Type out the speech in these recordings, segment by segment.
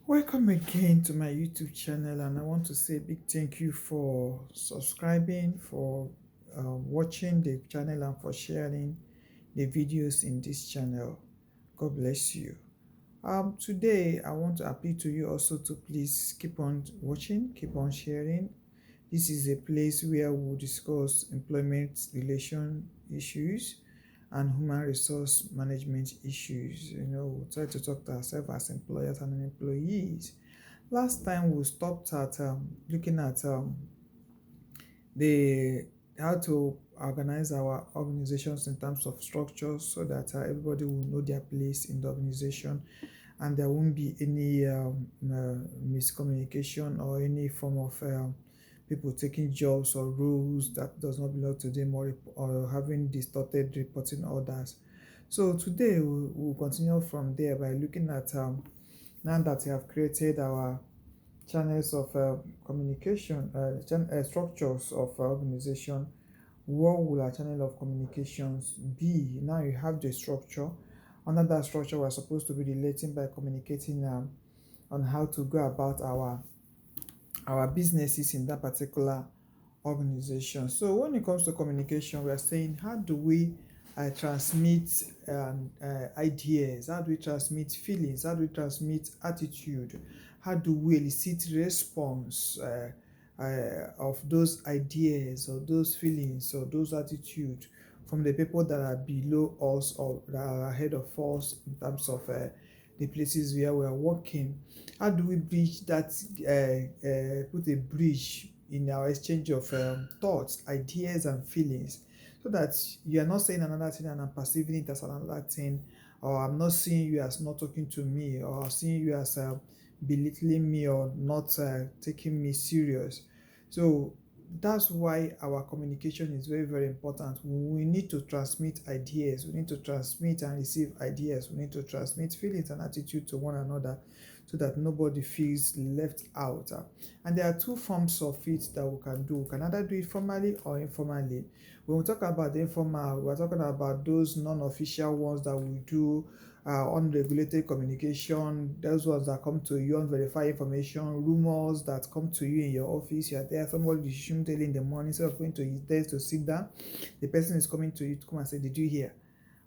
Welcome again to my YouTube channel, and I want to say a big thank you for subscribing, for watching the channel, and for sharing the videos in this channel. God bless you. Today I want to appeal to you also to please keep on watching, keep on sharing. This is a place where we'll discuss employment relation issues and human resource management issues. We'll try to talk to ourselves as employers and employees. Last time we stopped at looking at the how to organize our organizations in terms of structures so that everybody will know their place in the organization and there won't be any miscommunication or any form of people taking jobs or roles that does not belong to them, or having distorted reporting orders. So today we'll continue from there by looking at now that we have created our channels of communication, structures of organization. What will our channel of communications be? Now you have the structure. Under that structure, we're supposed to be relating by communicating on how to go about our businesses in that particular organization. So when it comes to communication, we are saying how do we transmit ideas, how do we transmit feelings, how do we transmit attitude, how do we elicit response of those ideas or those feelings or those attitudes from the people that are below us or that are ahead of us in terms of the places where we are working. How do we bridge that, put a bridge in our exchange of thoughts, ideas, and feelings, so that you are not saying another thing and I'm perceiving it as another thing, or I'm not seeing you as not talking to me, or seeing you as belittling me or not taking me serious. So that's why our communication is very, very important. We need to transmit ideas, we need to transmit and receive ideas, we need to transmit feelings and attitude to one another so that nobody feels left out. And there are two forms of it that we can do. We can either do it formally or informally. When we talk about the informal, we're talking about those non-official ones that we do, unregulated communication, those ones that come to you, unverified information, rumors that come to you in your office. You are there, somebody is shooting in the morning, instead of going to his desk to sit down, the person is coming to you to come and say, "Did you hear?"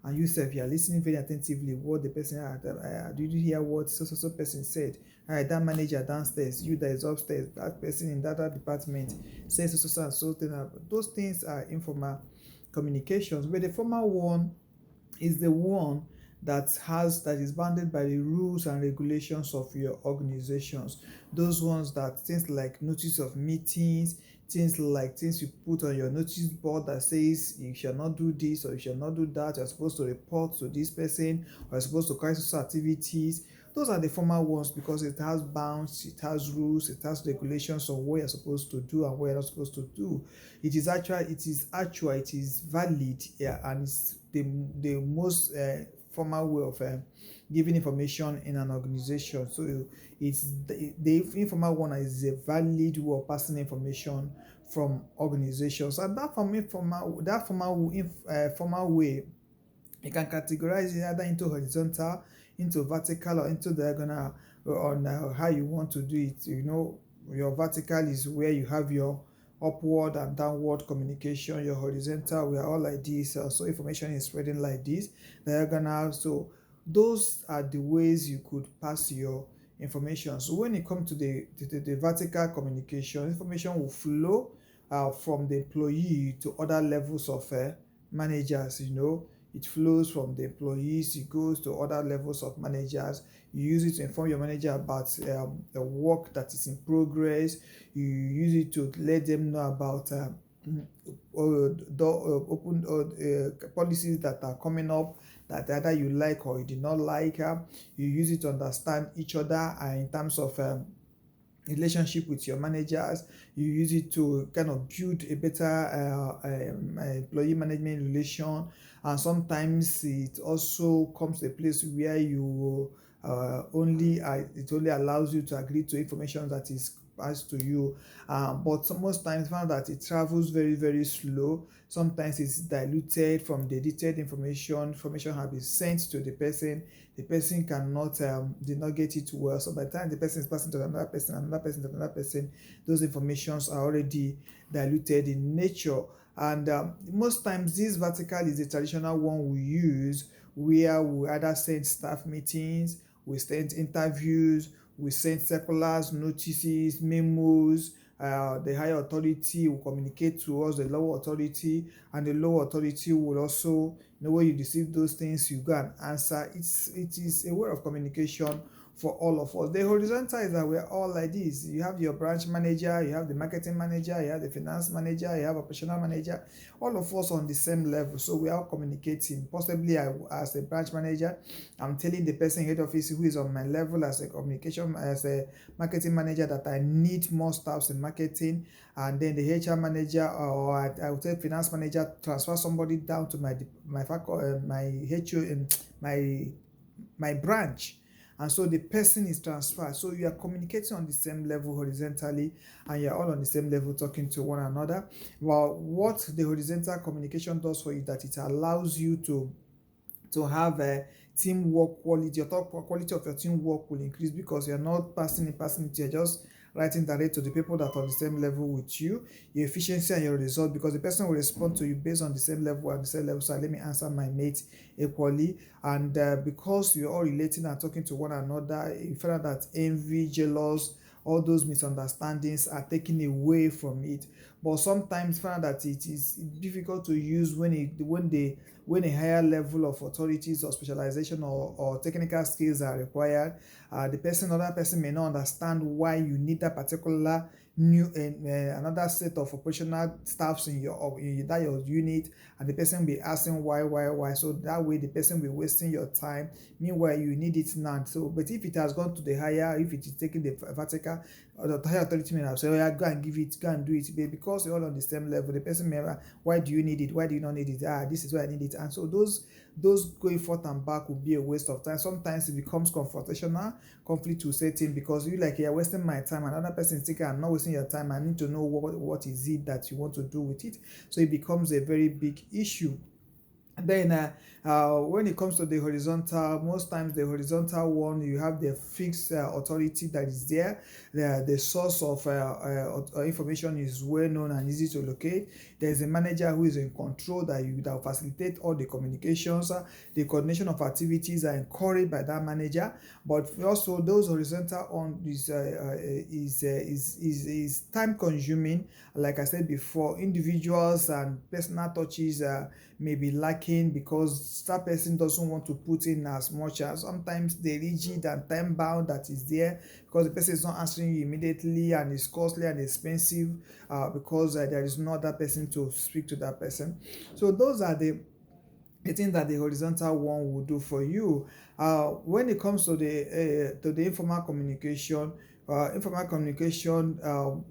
And you self, you are listening very attentively what the person did you hear what so person said? That manager downstairs, you that is upstairs, that person in that department says so and so thing. Those things are informal communications, but the formal one is the one that is bounded by the rules and regulations of your organizations. Those ones, that things like notice of meetings, things like things you put on your notice board that says you shall not do this or you shall not do that, you're supposed to report to this person, or you're supposed to carry social activities. Those are the formal ones because it has bounds, it has rules, it has regulations on what you're supposed to do and what you're not supposed to do. It is valid, yeah, and it's the most formal way of giving information in an organization. So it's the informal one is a valid way of passing information from organizations, and formal way, you can categorize it either into horizontal, into vertical, or into diagonal on how you want to do it. Your vertical is where you have your upward and downward communication. Your horizontal, we are all like this, so information is spreading like this. Diagonal, so those are the ways you could pass your information. So when it comes to the vertical communication, information will flow from the employee to other levels of managers. It flows from the employees, it goes to other levels of managers. You use it to inform your manager about the work that is in progress. You use it to let them know about open policies that are coming up that either you like or you did not like. You use it to understand each other in terms of relationship with your managers. You use it to kind of build a better employee management relation, and sometimes it also comes to a place where you it only allows you to agree to information that is pass to you. But most times found that it travels very, very slow. Sometimes it's diluted from the detailed information have been sent to the person cannot did not get it well. So by the time the person is passing to another person to another person, those informations are already diluted in nature. And most times this vertical is the traditional one we use, where we either send staff meetings, we send interviews, we send circulars, notices, memos. The higher authority will communicate to us, the lower authority, and the lower authority will also, when you receive those things, you go and answer. It is a way of communication for all of us. The horizontal is that we're all like this. You have your branch manager, you have the marketing manager, you have the finance manager, you have operational manager, all of us on the same level. So we are communicating. Possibly as a branch manager, I'm telling the person head office who is on my level as a marketing manager, that I need more staffs in marketing. And then the HR manager, or I would say finance manager, transfer somebody down to my HO, my branch. And so the person is transferred. So you are communicating on the same level horizontally, and you're all on the same level talking to one another. Well, what the horizontal communication does for you, that it allows you to have a teamwork quality. Your top quality of your teamwork will increase, because you're not passing it, you're just writing direct to the people that are on the same level with you. Your efficiency and your result, because the person will respond to you based on the same level and the same level. So let me answer my mate equally. And because you're all relating and talking to one another, you find out that envy, jealous, all those misunderstandings are taken away from it. But sometimes find out that it is difficult to use when a higher level of authorities or specialization or technical skills are required. Other person may not understand why you need that particular new another set of operational staffs in your unit, and the person will be asking why. So that way the person will be wasting your time. Meanwhile, you need it now. So, but if it has gone to the higher, if it is taking the vertical, or the higher authority may have said, oh yeah, go and give it, go and do it. But because you're all on the same level, the person may have, why do you need it? Why do you not need it? This is why I need it. And so those going forth and back will be a waste of time. Sometimes it becomes confrontational. Conflict will set in, because you like, you're wasting my time. Another person is thinking, I'm not wasting your time. I need to know what is it that you want to do with it. So it becomes a very big issue. Then when it comes to the horizontal, most times the horizontal one, you have the fixed authority that is there. The source of information is well known and easy to locate. There's a manager who is in control that will facilitate all the communications. The coordination of activities are encouraged by that manager. But also those horizontal on is time consuming. Like I said before, individuals and personal touches may be lacking, because that person doesn't want to put in as much. As sometimes the rigid and time bound that is there, because the person is not answering you immediately, and it's costly and expensive, because there is no other person to speak to that person. So those are the thing that the horizontal one will do for you. When it comes to the informal communication,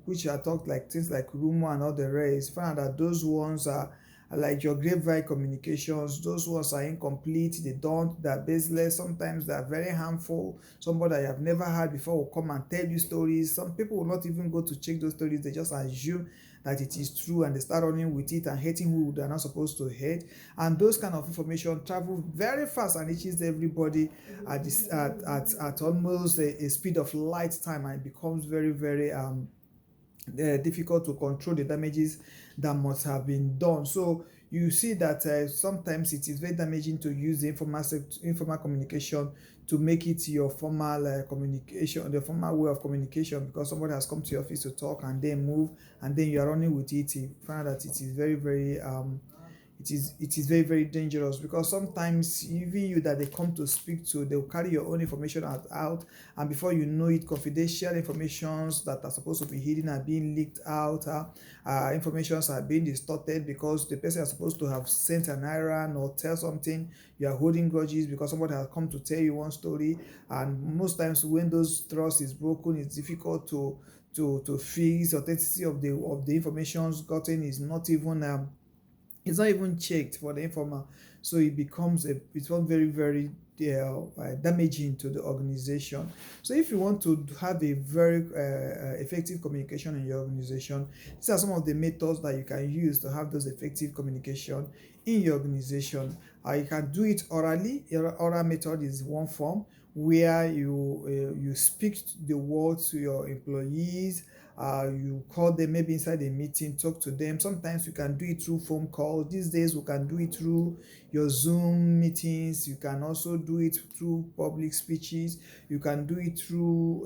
which I talked, like things like rumor and all the rest, find out that those ones are like your grapevine communications. Those ones are incomplete, they're baseless. Sometimes they're very harmful. Somebody I have never heard before will come and tell you stories. Some people will not even go to check those stories, they just assume that it is true, and they start running with it and hating who they're not supposed to hate. And those kind of information travel very fast and reaches everybody at almost a speed of light time, and it becomes very, very difficult to control the damages that must have been done. So you see that sometimes it is very damaging to use the informal communication to make it your formal communication, the formal way of communication, because somebody has come to your office to talk and then move, and then you are running with it. You find that it is very, very it is very, very dangerous, because sometimes even you that they come to speak to, they'll carry your own information out, and before you know it, confidential informations that are supposed to be hidden are being leaked out. Informations are being distorted, because the person is supposed to have sent an errand or tell something, you are holding grudges because somebody has come to tell you one story. And most times when those trust is broken, it's difficult to fix. Authenticity of the informations gotten is not even it's not even checked for the informal. So it becomes very, very damaging to the organization. So if you want to have a very effective communication in your organization, these are some of the methods that you can use to have those effective communication in your organization. You can do it orally. Oral method is one form where you speak the words to your employees. You call them maybe inside a meeting, talk to them. Sometimes you can do it through phone calls. These days we can do it through your Zoom meetings. You can also do it through public speeches. You can do it through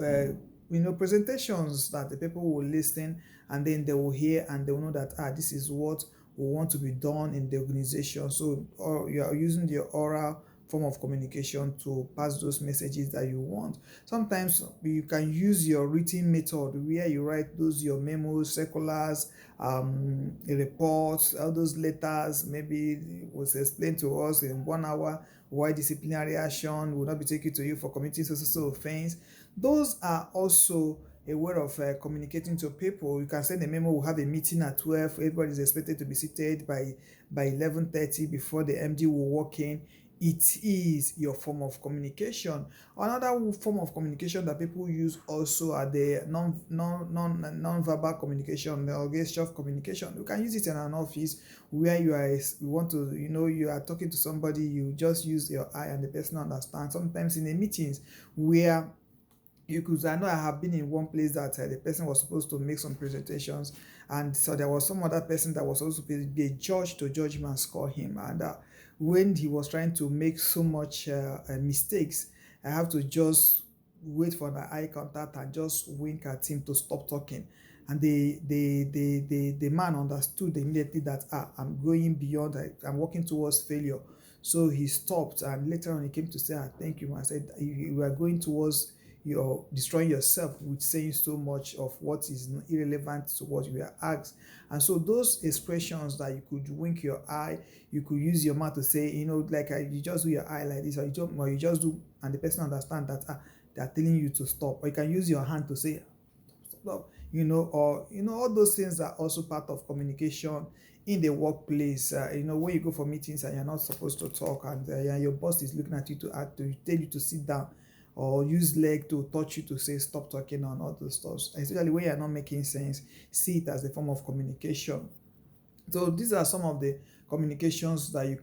presentations that the people will listen, and then they will hear and they will know that this is what we want to be done in the organization. So or you are using the oral form of communication to pass those messages that you want. Sometimes you can use your written method where you write those your memos, circulars, reports, all those letters. Maybe it was explained to us in 1 hour why disciplinary action will not be taken to you for committing so offense. Those are also a way of communicating to people. You can send a memo. We'll have a meeting at 12. Everybody is expected to be seated by 11:30 before the MD will walk in. It is your form of communication. Another form of communication that people use also are the non-verbal communication, the gesture of communication. You can use it in an office where you want to, you are talking to somebody, you just use your eye and the person understands. Sometimes in the meetings where I know I have been in one place that the person was supposed to make some presentations, and so there was some other person that was supposed to be a judge to judge him and score him. And when he was trying to make so much mistakes, I have to just wait for the eye contact and just wink at him to stop talking. And the man understood immediately that I'm going beyond, I'm working towards failure. So he stopped, and later on he came to say, thank you. I said, you are going towards, you're destroying yourself with saying so much of what is irrelevant to what you are asked. And so those expressions that you could wink your eye, you could use your mouth to say, like you just do your eye like this, or you just do, and the person understand that they are telling you to stop. Or you can use your hand to say stop, or all those things are also part of communication in the workplace. When you go for meetings and you're not supposed to talk, and your boss is looking at you to tell you to sit down, or use leg to touch you to say stop talking, and all those stuff, especially when you're not making sense, see it as a form of communication. So these are some of the communications that you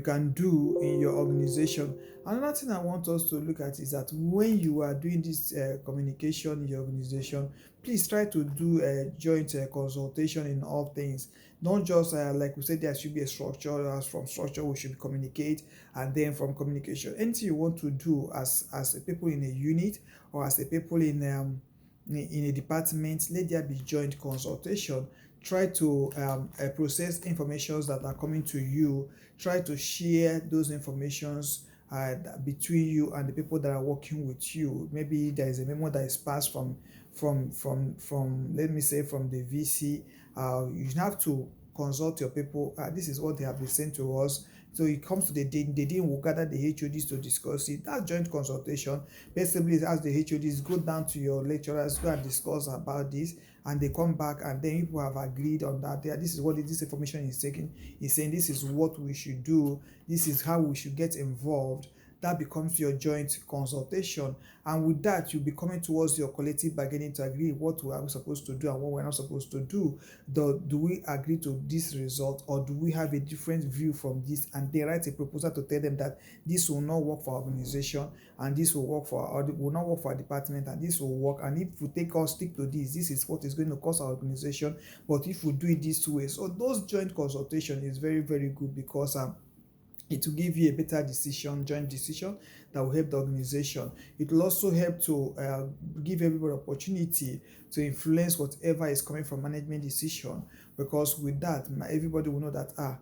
can do in your organization. Another thing I want us to look at is that when you are doing this communication in your organization, please try to do a joint consultation in all things. Don't just like we said, there should be a structure. As from structure, we should communicate, and then from communication, anything you want to do as a people in a unit, or as a people in a department, let there be joint consultation. Try to process informations that are coming to you. Try to share those informations between you and the people that are working with you. Maybe there is a memo that is passed from let me say from the VC. You have to consult your people. This is what they have been sent to us. So it comes to the dean will gather the HODs to discuss it. That's joint consultation. Basically, as the HODs go down to your lecturers, go and discuss about this, and they come back, and then people have agreed on that. This is what this information is taking. Is saying this is what we should do. This is how we should get involved. That becomes your joint consultation, and with that you'll be coming towards your collective bargaining to agree what we are supposed to do and what we're not supposed to do. Do we agree to this result, or do we have a different view from this? And they write a proposal to tell them that this will not work for our organization, and this will work for our, will not work for our department, and this will work. And if we stick to this is what is going to cost our organization. But if we do it this way, so those joint consultation is very, very good, because it will give you a better joint decision that will help the organization. It will also help to give everybody opportunity to influence whatever is coming from management decision, because with that, everybody will know that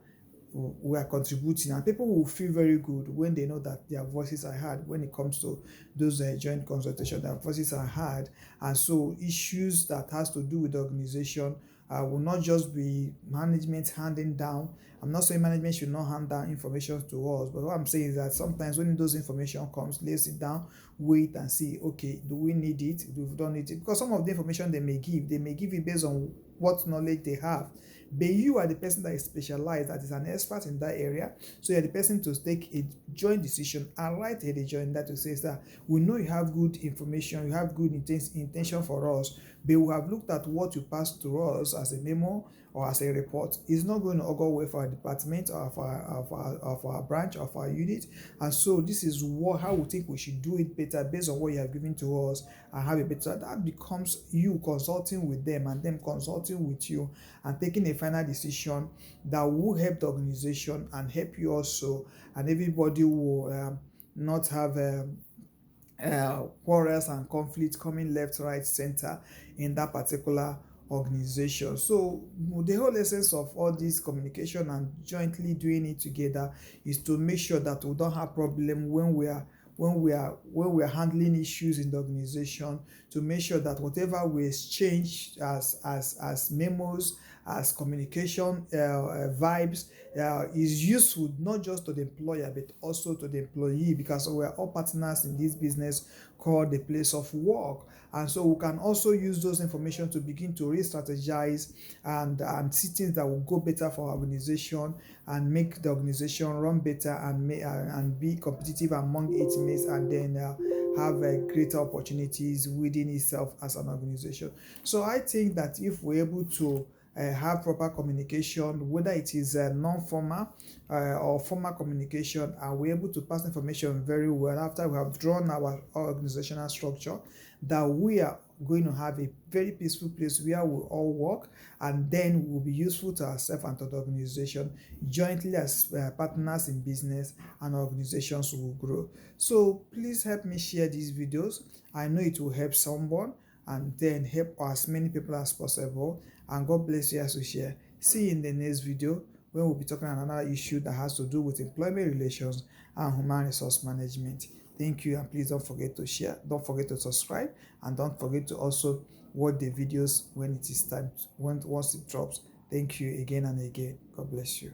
we are contributing, and people will feel very good when they know that their voices are heard. When it comes to those joint consultation, their voices are heard, and so issues that has to do with the organization will not just be management handing down. I'm not saying management should not hand down information to us, but what I'm saying is that sometimes when those information comes, let's sit down, wait and see, okay, do we need it? Do we don't need it? Because some of the information they may give it based on what knowledge they have. but you are the person that is specialized, that is an expert in that area. So you're the person to take a joint decision and write a joint that to say that we know you have good information, you have good intention for us, but we have looked at what you passed to us as a memo or as a report. It's not going to augur well for our department or of our branch, of our unit. And so this is how we think we should do it better based on what you have given to us, and have a better. That becomes you consulting with them and them consulting with you and taking a final decision that will help the organization and help you also, and everybody will not have quarrels and conflict coming left, right, center in that particular organization. So the whole essence of all this communication and jointly doing it together is to make sure that we don't have problem when we are handling issues in the organization, to make sure that whatever we exchange as memos, as communication vibes, is useful not just to the employer but also to the employee, because we are all partners in this business called the place of work. And so we can also use those information to begin to re-strategize and see things that will go better for our organization and make the organization run better and be competitive among its mates, and then have greater opportunities within itself as an organization. So I think that if we're able to have proper communication, whether it is non-formal or formal communication, and we're able to pass information very well after we have drawn our organizational structure, that we are going to have a very peaceful place where we all work, and then will be useful to ourselves and to the organization jointly as partners in business, and organizations will grow. So please help me share these videos. I know it will help someone, and then help as many people as possible. And God bless you as you share. See you in the next video, when we'll be talking on another issue that has to do with employment relations and human resource management. Thank you, and please don't forget to share, don't forget to subscribe, and don't forget to also watch the videos when it is time, once it drops. Thank you again and again. God bless you.